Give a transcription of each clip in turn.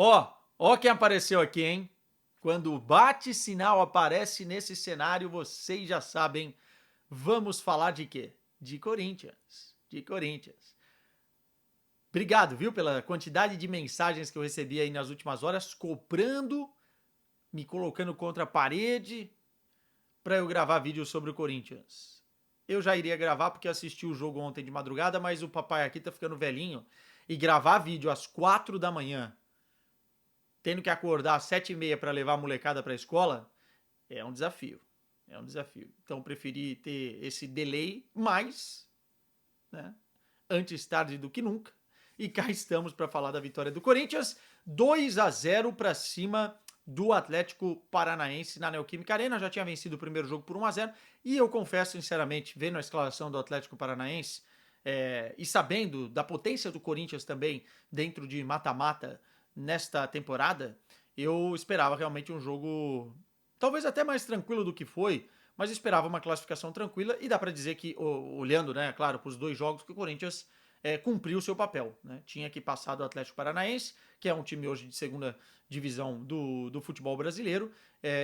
Ó quem apareceu aqui, hein? Quando o bate-sinal aparece nesse cenário, vocês já sabem. Vamos falar de quê? De Corinthians. De Corinthians. Obrigado, viu, pela quantidade de mensagens que eu recebi aí nas últimas horas, cobrando, me colocando contra a parede para eu gravar vídeo sobre o Corinthians. Eu já iria gravar porque assisti o jogo ontem de madrugada, mas o papai aqui tá ficando velhinho e gravar vídeo às 4 da manhã, tendo que acordar às 7h30 para levar a molecada para a escola, é um desafio. É um desafio. Então preferi ter esse delay, mas, né, antes tarde do que nunca. E cá estamos para falar da vitória do Corinthians, 2-0 para cima do Atlético Paranaense na Neoquímica Arena. Já tinha vencido o primeiro jogo por 1-0 e eu confesso sinceramente, vendo a escalação do Atlético Paranaense e sabendo da potência do Corinthians também dentro de mata-mata nesta temporada, eu esperava realmente um jogo talvez até mais tranquilo do que foi, mas esperava uma classificação tranquila e dá para dizer que, olhando, né, claro, para os dois jogos, que o Corinthians cumpriu o seu papel. Né? Tinha que passar do Atlético Paranaense, que é um time hoje de segunda divisão do futebol brasileiro,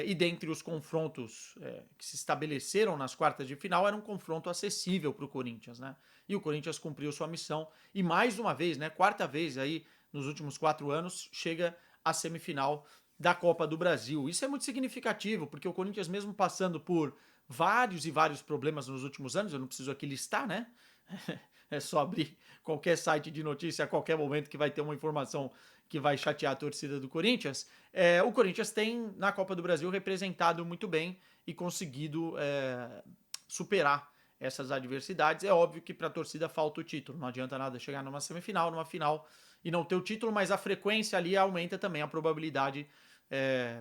e dentre os confrontos que se estabeleceram nas quartas de final, era um confronto acessível para o Corinthians. Né? E o Corinthians cumpriu sua missão, e mais uma vez, né, quarta vez aí nos últimos 4 anos, chega à semifinal da Copa do Brasil. Isso é muito significativo, porque o Corinthians, mesmo passando por vários e vários problemas nos últimos anos, eu não preciso aqui listar, né? É só abrir qualquer site de notícia a qualquer momento que vai ter uma informação que vai chatear a torcida do Corinthians. O Corinthians tem, na Copa do Brasil, representado muito bem e conseguido superar essas adversidades. É óbvio que para a torcida falta o título. Não adianta nada chegar numa semifinal, numa final e não ter o título, mas a frequência ali aumenta também a probabilidade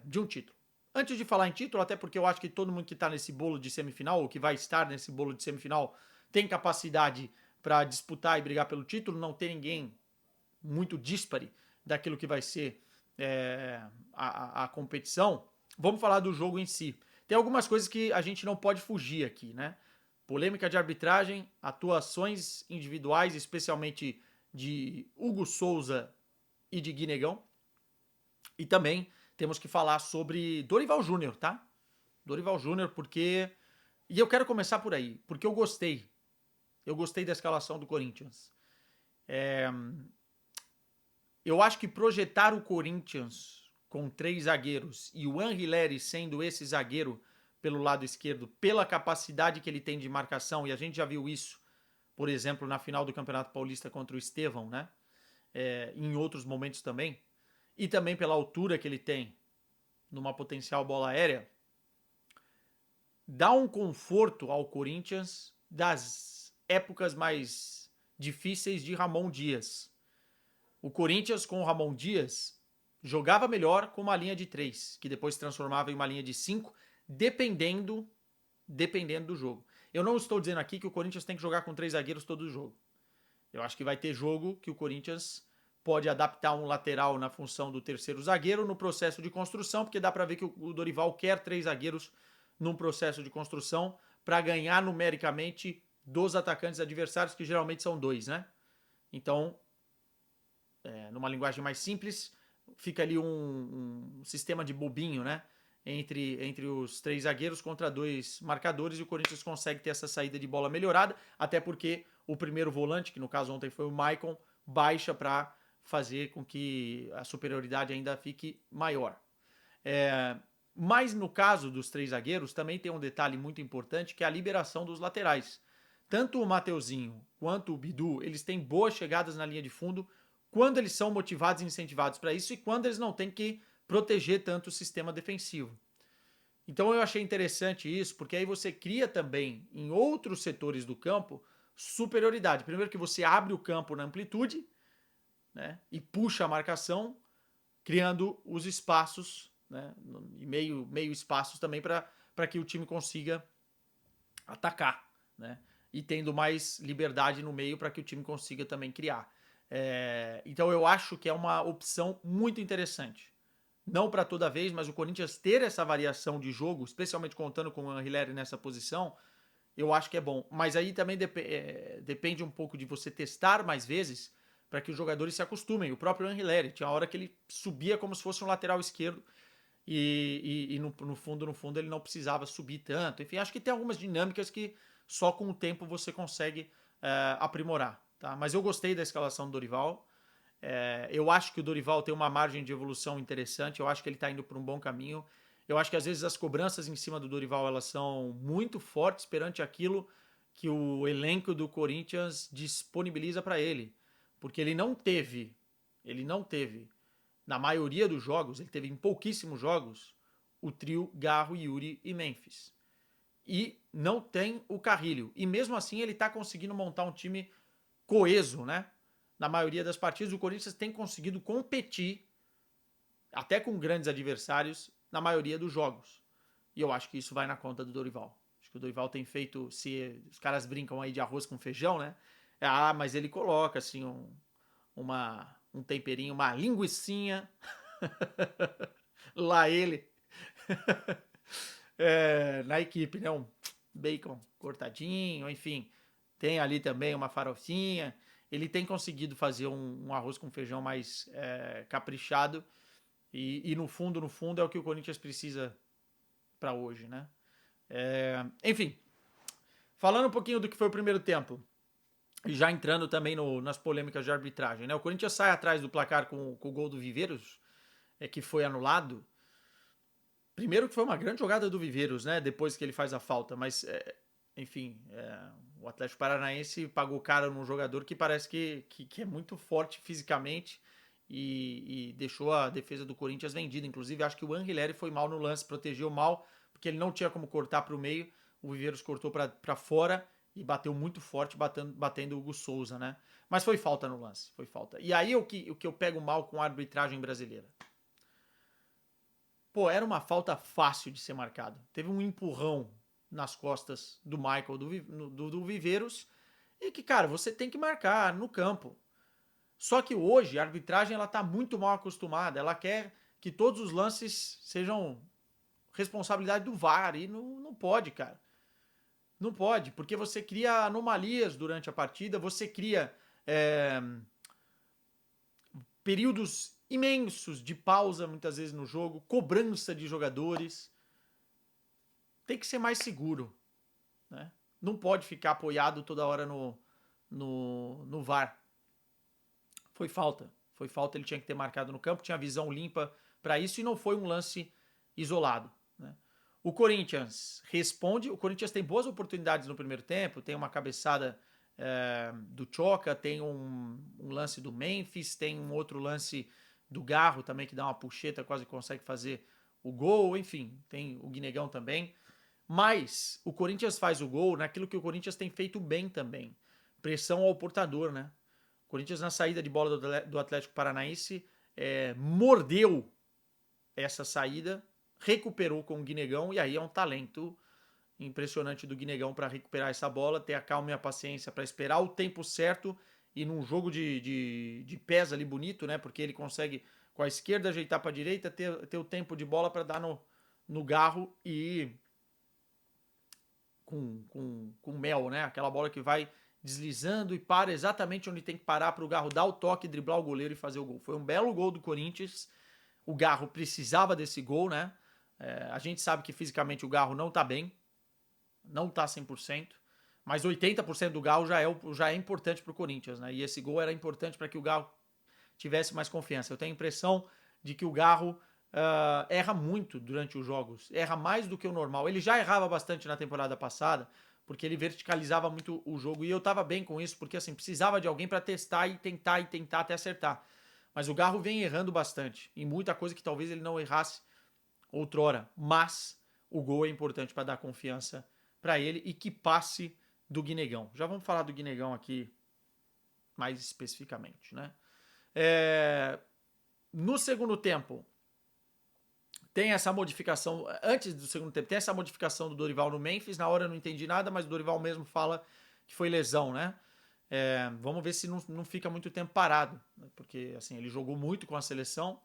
de um título. Antes de falar em título, até porque eu acho que todo mundo que está nesse bolo de semifinal, ou que vai estar nesse bolo de semifinal, tem capacidade para disputar e brigar pelo título, não tem ninguém muito díspare daquilo que vai ser a competição. Vamos falar do jogo em si. Tem algumas coisas que a gente não pode fugir aqui, né? Polêmica de arbitragem, atuações individuais, especialmente de Hugo Souza e de Guinegão. E também temos que falar sobre Dorival Júnior, tá? Dorival Júnior, porque. E eu quero começar por aí, porque eu gostei. Eu gostei da escalação do Corinthians. Eu acho que projetar o Corinthians com 3 zagueiros e o Anrileri sendo esse zagueiro pelo lado esquerdo, pela capacidade que ele tem de marcação, e a gente já viu isso, por exemplo, na final do Campeonato Paulista contra o Estevão, né? Em outros momentos também, e também pela altura que ele tem numa potencial bola aérea, dá um conforto ao Corinthians das épocas mais difíceis de Ramon Dias. O Corinthians com o Ramon Dias jogava melhor com uma linha de 3, que depois se transformava em uma linha de 5, dependendo do jogo. Eu não estou dizendo aqui que o Corinthians tem que jogar com 3 zagueiros todo o jogo. Eu acho que vai ter jogo que o Corinthians pode adaptar um lateral na função do terceiro zagueiro no processo de construção, porque dá para ver que o Dorival quer 3 zagueiros num processo de construção para ganhar numericamente dos atacantes adversários, que geralmente são 2, né? Então, numa linguagem mais simples, fica ali um sistema de bobinho, né? Entre os 3 zagueiros contra 2 marcadores, e o Corinthians consegue ter essa saída de bola melhorada, até porque o primeiro volante, que no caso ontem foi o Maicon, baixa para fazer com que a superioridade ainda fique maior. Mas no caso dos 3 zagueiros, também tem um detalhe muito importante, que é a liberação dos laterais. Tanto o Mateuzinho quanto o Bidu, eles têm boas chegadas na linha de fundo quando eles são motivados e incentivados para isso, e quando eles não têm que proteger tanto o sistema defensivo. Então eu achei interessante isso, porque aí você cria também em outros setores do campo superioridade. Primeiro que você abre o campo na amplitude, né, e puxa a marcação, criando os espaços, né, e meio espaços também para que o time consiga atacar, né, e tendo mais liberdade no meio para que o time consiga também criar. Então eu acho que é uma opção muito interessante. Não para toda vez, mas o Corinthians ter essa variação de jogo, especialmente contando com o Anrileri nessa posição, eu acho que é bom. Mas aí também depende um pouco de você testar mais vezes para que os jogadores se acostumem. O próprio Anrileri, tinha hora que ele subia como se fosse um lateral esquerdo e no fundo, ele não precisava subir tanto. Enfim, acho que tem algumas dinâmicas que só com o tempo você consegue aprimorar. Tá? Mas eu gostei da escalação do Dorival. Eu acho que o Dorival tem uma margem de evolução interessante. Eu acho que ele está indo por um bom caminho. Eu acho que às vezes as cobranças em cima do Dorival elas são muito fortes perante aquilo que o elenco do Corinthians disponibiliza para ele. Porque ele não teve, na maioria dos jogos, ele teve em pouquíssimos jogos, o trio Garro, Yuri e Memphis. E não tem o Carrilho. E mesmo assim ele está conseguindo montar um time coeso, né? Na maioria das partidas, o Corinthians tem conseguido competir, até com grandes adversários, na maioria dos jogos. E eu acho que isso vai na conta do Dorival. Acho que o Dorival tem feito, se os caras brincam aí de arroz com feijão, né? Mas ele coloca assim um temperinho, uma linguicinha. Lá ele. Na equipe, né? Um bacon cortadinho, enfim. Tem ali também uma farofinha. Ele tem conseguido fazer um arroz com feijão mais caprichado. E no fundo, é o que o Corinthians precisa para hoje, né? Enfim, falando um pouquinho do que foi o primeiro tempo, e já entrando também nas polêmicas de arbitragem, né? O Corinthians sai atrás do placar com o gol do Viveiros, que foi anulado. Primeiro que foi uma grande jogada do Viveiros, né? Depois que ele faz a falta, mas enfim, o Atlético Paranaense pagou caro num jogador que parece que é muito forte fisicamente e deixou a defesa do Corinthians vendida. Inclusive, acho que o Anrileri foi mal no lance, protegeu mal, porque ele não tinha como cortar para o meio. O Viveiros cortou para fora e bateu muito forte, batendo o Hugo Souza, né? Mas foi falta no lance, foi falta. E aí o que eu pego mal com a arbitragem brasileira? Pô, era uma falta fácil de ser marcado. Teve um empurrão nas costas do Michael, do Viveiros, e que, cara, você tem que marcar no campo. Só que hoje a arbitragem ela tá muito mal acostumada. Ela quer que todos os lances sejam responsabilidade do VAR. E não pode, cara. Não pode, porque você cria anomalias durante a partida, você cria períodos imensos de pausa, muitas vezes, no jogo, cobrança de jogadores. Tem que ser mais seguro, né? Não pode ficar apoiado toda hora no VAR. Foi falta. Foi falta, ele tinha que ter marcado no campo, tinha visão limpa para isso e não foi um lance isolado, né? O Corinthians responde, o Corinthians tem boas oportunidades no primeiro tempo, tem uma cabeçada do Choca, tem um lance do Memphis, tem um outro lance do Garro também que dá uma puxeta, quase consegue fazer o gol, enfim, tem o Guinegão também. Mas o Corinthians faz o gol naquilo que o Corinthians tem feito bem também. Pressão ao portador, né? O Corinthians na saída de bola do Atlético Paranaense mordeu essa saída, recuperou com o Guinegão e aí é um talento impressionante do Guinegão para recuperar essa bola, ter a calma e a paciência para esperar o tempo certo e num jogo de pés ali bonito, né? Porque ele consegue com a esquerda ajeitar para a direita, ter o tempo de bola para dar no Garro e com mel, né? Aquela bola que vai deslizando e para exatamente onde tem que parar para o Garro dar o toque, driblar o goleiro e fazer o gol. Foi um belo gol do Corinthians. O Garro precisava desse gol, né? A gente sabe que fisicamente o Garro não tá bem, não tá 100%, mas 80% do Garro já é importante para o Corinthians, né? E esse gol era importante para que o Garro tivesse mais confiança. Eu tenho a impressão de que o Garro erra muito durante os jogos, erra mais do que o normal. Ele já errava bastante na temporada passada, porque ele verticalizava muito o jogo e eu tava bem com isso, porque assim, precisava de alguém para testar e tentar até acertar. Mas o Garro vem errando bastante, e muita coisa que talvez ele não errasse outrora, mas o gol é importante para dar confiança para ele e que passe do Guinegão. Já vamos falar do Guinegão aqui mais especificamente, né? No segundo tempo, tem essa modificação, antes do segundo tempo, tem essa modificação do Dorival no Memphis, na hora eu não entendi nada, mas o Dorival mesmo fala que foi lesão, né? Vamos ver se não fica muito tempo parado, né? Porque assim, ele jogou muito com a seleção,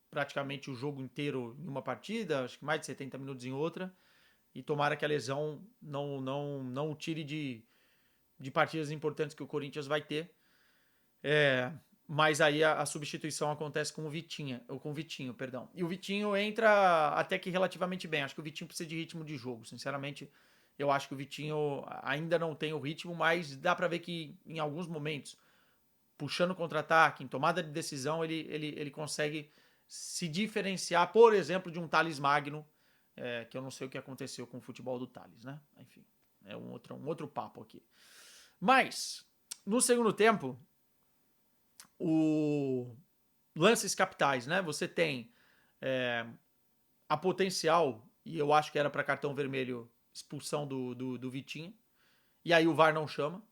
praticamente o jogo inteiro em uma partida, acho que mais de 70 minutos em outra, e tomara que a lesão não o tire de partidas importantes que o Corinthians vai ter. É, mas aí a substituição acontece com o Vitinha, ou com o Vitinho, perdão. E o Vitinho entra até que relativamente bem. Acho que o Vitinho precisa de ritmo de jogo. Sinceramente, eu acho que o Vitinho ainda não tem o ritmo, mas dá pra ver que em alguns momentos, puxando contra-ataque, em tomada de decisão, ele consegue se diferenciar, por exemplo, de um Thales Magno, que eu não sei o que aconteceu com o futebol do Thales, né? Enfim, é um outro papo aqui. Mas, no segundo tempo, o lances capitais, né? Você tem a potencial, e eu acho que era para cartão vermelho, expulsão do Vitinho. E aí o VAR não chama.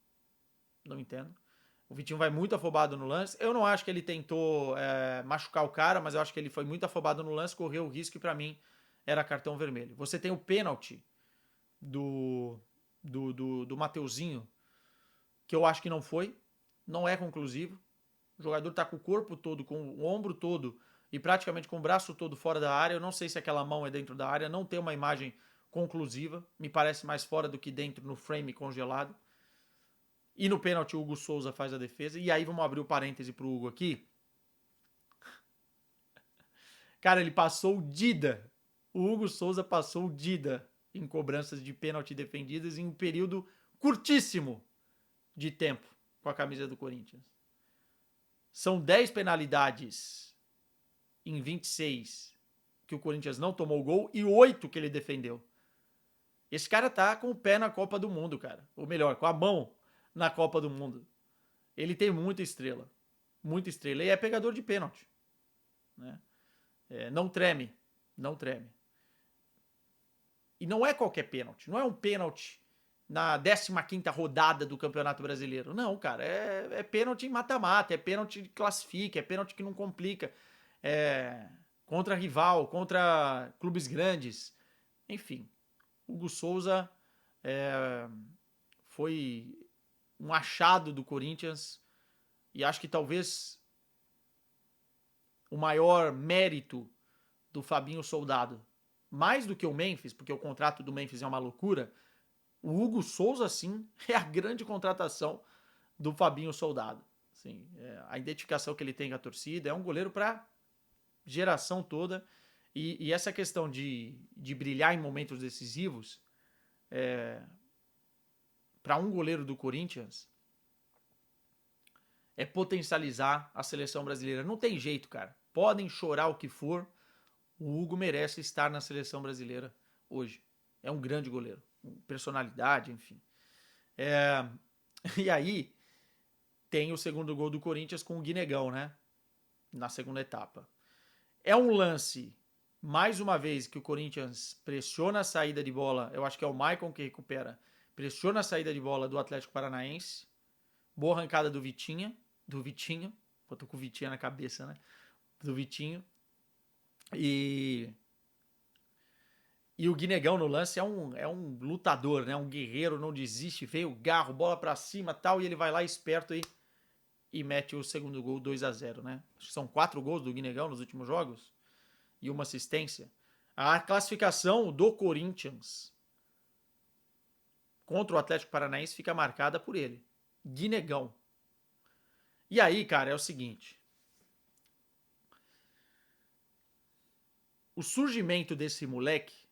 Não entendo. O Vitinho vai muito afobado no lance. Eu não acho que ele tentou machucar o cara, mas eu acho que ele foi muito afobado no lance, correu o risco e pra mim era cartão vermelho. Você tem o pênalti do Mateuzinho, que eu acho que não foi. Não é conclusivo. O jogador tá com o corpo todo, com o ombro todo e praticamente com o braço todo fora da área. Eu não sei se aquela mão é dentro da área. Não tem uma imagem conclusiva. Me parece mais fora do que dentro no frame congelado. E no pênalti o Hugo Souza faz a defesa. E aí vamos abrir o parêntese pro Hugo aqui. Cara, ele passou o Dida. O Hugo Souza passou o Dida em cobranças de pênalti defendidas em um período curtíssimo de tempo com a camisa do Corinthians. São 10 penalidades em 26 que o Corinthians não tomou gol e 8 que ele defendeu. Esse cara tá com o pé na Copa do Mundo, cara. Ou melhor, com a mão na Copa do Mundo. Ele tem muita estrela. Muita estrela. E é pegador de pênalti. Né? Não treme. Não treme. E não é qualquer pênalti. Não é um pênalti na 15ª rodada do Campeonato Brasileiro. Não, cara. É pênalti em mata-mata. É pênalti que classifica. É pênalti que não complica. Contra rival. Contra clubes grandes. Enfim. Hugo Souza foi um achado do Corinthians. E acho que talvez o maior mérito do Fabinho Soldado, mais do que o Memphis, porque o contrato do Memphis é uma loucura, o Hugo Souza, sim, é a grande contratação do Fabinho Soldado. Assim, a identificação que ele tem com a torcida, é um goleiro para geração toda. E essa questão de brilhar em momentos decisivos, para um goleiro do Corinthians, é potencializar a seleção brasileira. Não tem jeito, cara. Podem chorar o que for, o Hugo merece estar na seleção brasileira hoje. É um grande goleiro. Personalidade, enfim. E aí, tem o segundo gol do Corinthians com o Guinegão, né? Na segunda etapa. É um lance, mais uma vez, que o Corinthians pressiona a saída de bola. Eu acho que é o Maicon que recupera. Pressiona a saída de bola do Atlético Paranaense. Boa arrancada do Vitinho. Pô, tô com o Vitinho na cabeça, né? Do Vitinho. E o Guinegão no lance é um lutador, né? Um guerreiro, não desiste, veio o garro, bola pra cima tal, e ele vai lá esperto e mete o segundo gol 2-0, né? Acho que são 4 gols do Guinegão nos últimos jogos e uma assistência. A classificação do Corinthians contra o Atlético Paranaense fica marcada por ele. Guinegão. E aí, cara, é o seguinte. O surgimento desse moleque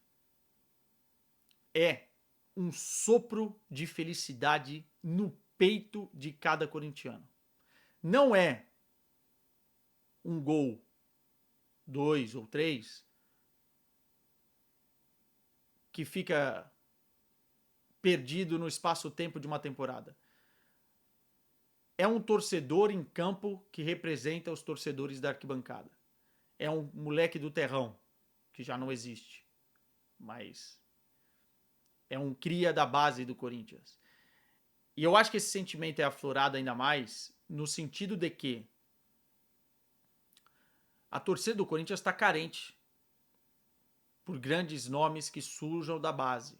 é um sopro de felicidade no peito de cada corintiano. Não é um gol, 2 ou 3, que fica perdido no espaço-tempo de uma temporada. É um torcedor em campo que representa os torcedores da arquibancada. É um moleque do terrão, que já não existe, mas é um cria da base do Corinthians. E eu acho que esse sentimento é aflorado ainda mais no sentido de que a torcida do Corinthians está carente por grandes nomes que surjam da base.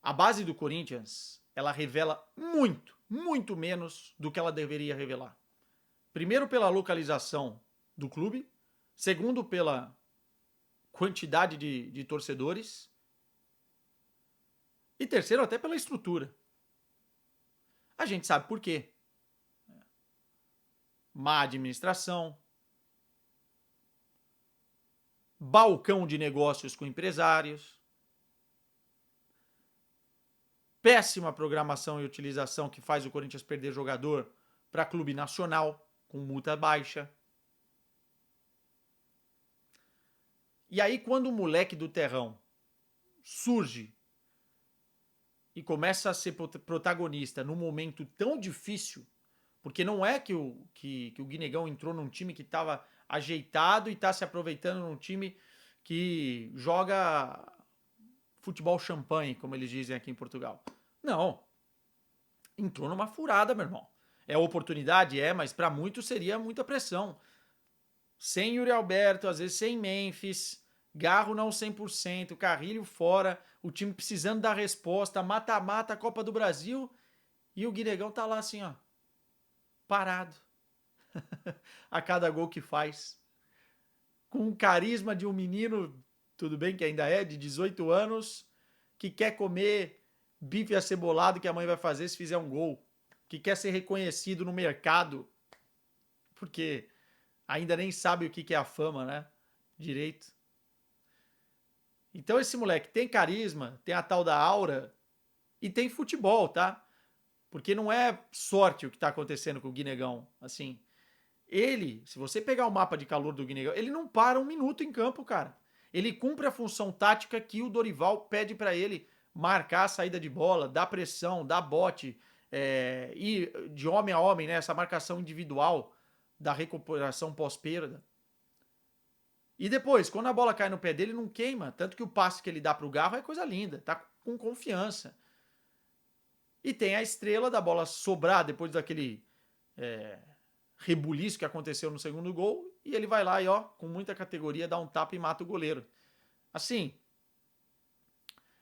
A base do Corinthians, ela revela muito, muito menos do que ela deveria revelar. Primeiro pela localização do clube, segundo pela quantidade de torcedores e terceiro até pela estrutura. A gente sabe por quê. Má administração, balcão de negócios com empresários, péssima programação e utilização que faz o Corinthians perder jogador para clube nacional, com multa baixa. E aí, quando o moleque do terrão surge e começa a ser protagonista num momento tão difícil, porque não é que o Guinegão entrou num time que estava ajeitado e está se aproveitando num time que joga futebol champanhe, como eles dizem aqui em Portugal. Não. Entrou numa furada, meu irmão. É oportunidade? É, mas para muitos seria muita pressão. Sem Yuri Alberto, às vezes sem Memphis, Garro não 100%, Carrilho fora, o time precisando dar resposta, mata-mata, Copa do Brasil, e o Guinegão tá lá assim, ó, parado. A cada gol que faz. Com o carisma de um menino, tudo bem que ainda é, de 18 anos, que quer comer bife acebolado que a mãe vai fazer se fizer um gol. Que quer ser reconhecido no mercado. Porque ainda nem sabe o que é a fama, né? Direito. Então esse moleque tem carisma, tem a tal da aura e tem futebol, tá? Porque não é sorte o que tá acontecendo com o Guinegão. Assim, ele, se você pegar o mapa de calor do Guinegão, ele não para um minuto em campo, cara. Ele cumpre a função tática que o Dorival pede para ele marcar a saída de bola, dar pressão, dar bote, ir de homem a homem, né? Essa marcação individual da recuperação pós-perda. E depois, quando a bola cai no pé dele, não queima. Tanto que o passe que ele dá pro Garro é coisa linda, tá com confiança. E tem a estrela da bola sobrar depois daquele rebuliço que aconteceu no segundo gol. E ele vai lá e, ó, com muita categoria, dá um tapa e mata o goleiro. Assim,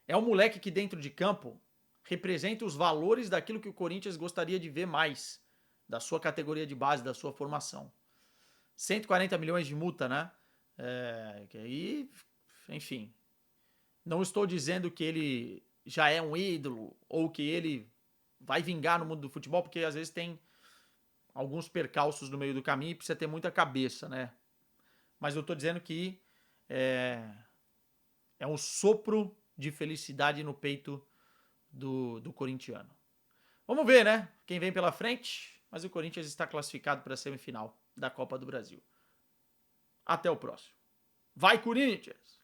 é um moleque que dentro de campo representa os valores daquilo que o Corinthians gostaria de ver mais. Da sua categoria de base, da sua formação. 140 milhões de multa, né? Que aí, enfim, não estou dizendo que ele já é um ídolo ou que ele vai vingar no mundo do futebol, porque às vezes tem alguns percalços no meio do caminho e precisa ter muita cabeça, né? Mas eu estou dizendo que é um sopro de felicidade no peito do corintiano. Vamos ver, né? Quem vem pela frente, mas o Corinthians está classificado para a semifinal da Copa do Brasil. Até o próximo. Vai, Corinthians!